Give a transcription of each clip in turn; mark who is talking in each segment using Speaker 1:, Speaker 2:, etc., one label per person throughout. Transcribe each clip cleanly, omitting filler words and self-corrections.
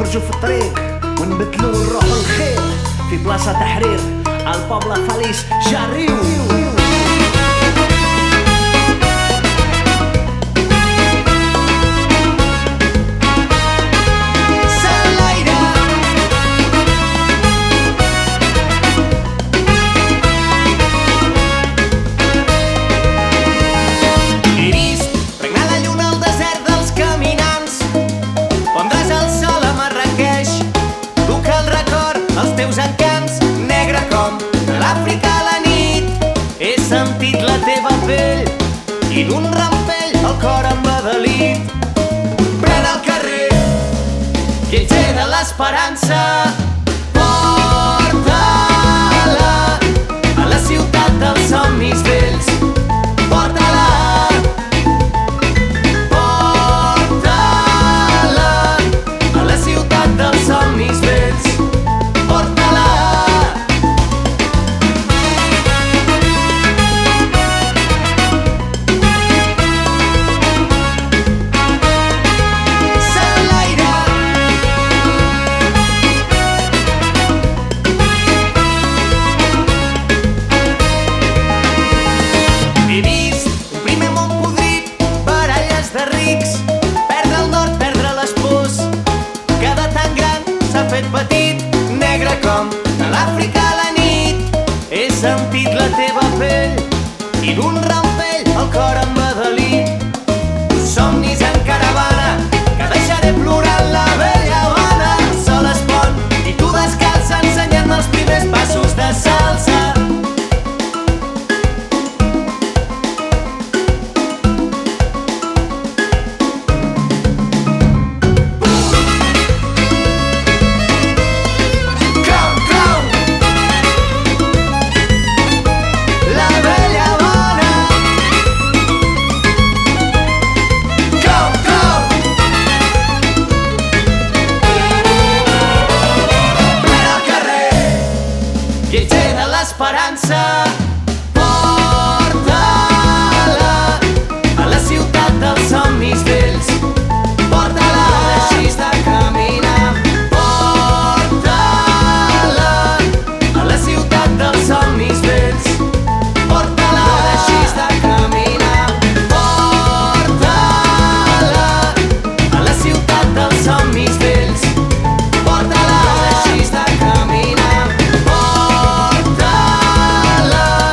Speaker 1: نخرجوا في الطريق ونبدلوا ونروحوا الخير في بلاصة تحرير البابلا فاليس جاريو.
Speaker 2: Els teus encants, negre com l'Àfrica a la nit. He sentit la teva pell i d'un rampell el cor embadalit. Pren el carrer, viatger de l'esperança, porta-la a la ciutat dels somnis vells. Porta-la, porta-la a la ciutat dels somnis vells. Petit, negre com l'Àfrica a la nit. He sentit la teva pell i d'un rampell el cor embadalit. Somnis en caravana, que deixaré plorant la vella Habana. El sol es pon i tu descalça ensenyant-me els primers passos de salsa. Viatger de l'esperança, porta-la a la ciutat dels somnis vells. Porta-la, no deixis de caminar. Porta-la a la ciutat dels somnis vells. Porta-la, no deixis de caminar. Porta-la a la ciutat dels somnis vells. Porta-la, no deixis de caminar. La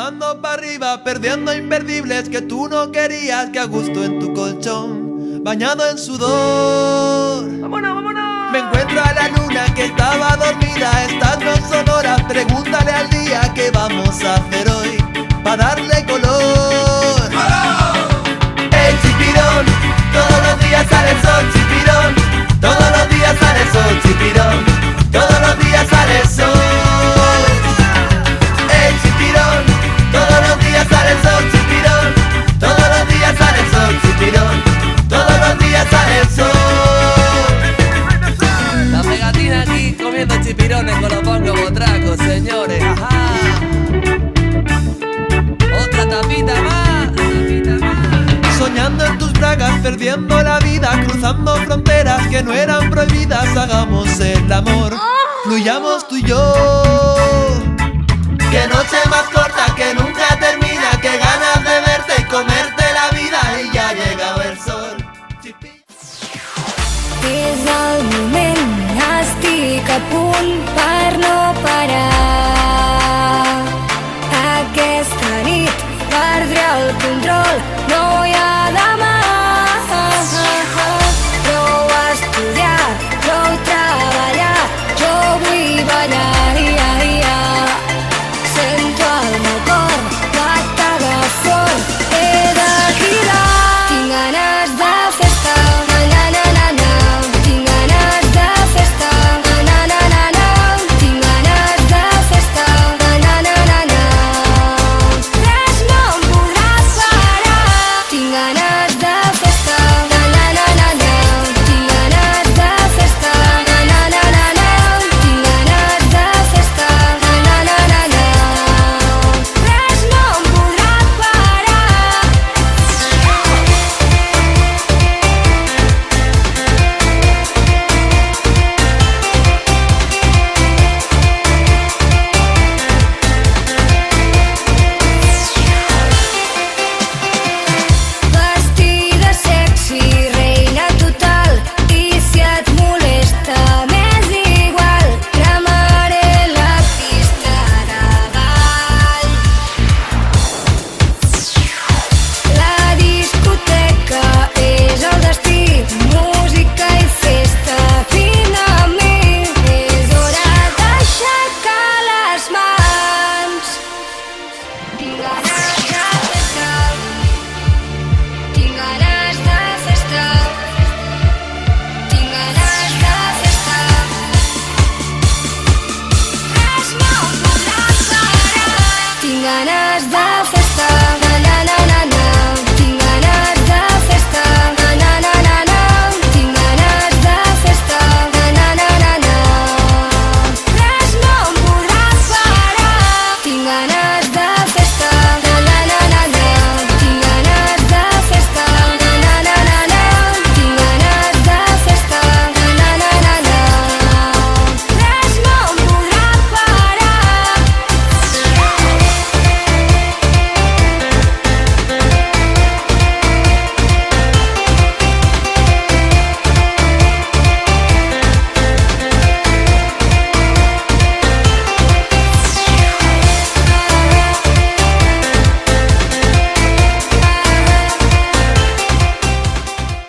Speaker 3: bajando para arriba, perdiendo imperdibles que tú no querías, que a gusto en tu colchón, bañado en sudor.
Speaker 1: ¡Vámonos, vámonos!
Speaker 3: Me encuentro a la luna que estaba dormida, estas no son horas, pregúntale al día qué vamos a hacer hoy, pa' darle color. El chipirón, todos los días sale el sol, chipirón, todos los días sale el sol, chipirón, todos los días sale el sol. El chipirón, todos los días sale el sol, chipirón, todos los días sale el sol, chipirón, todos los días sale el sol.
Speaker 4: La pegatina aquí comiendo chipirones con los pongos botracos, señores. Ajá. Otra tapita más.
Speaker 3: Soñando en tus bragas, perdiendo la vida, cruzando fronteras que no eran prohibidas. Hagamos el amor, fluyamos tú y yo. Qué noche más corta que nunca termina, qué ganas de verte y comerte la vida, y ya ha llegado el sol.
Speaker 5: És el moment, estic a punt per no parar. Aquesta nit perdré el control,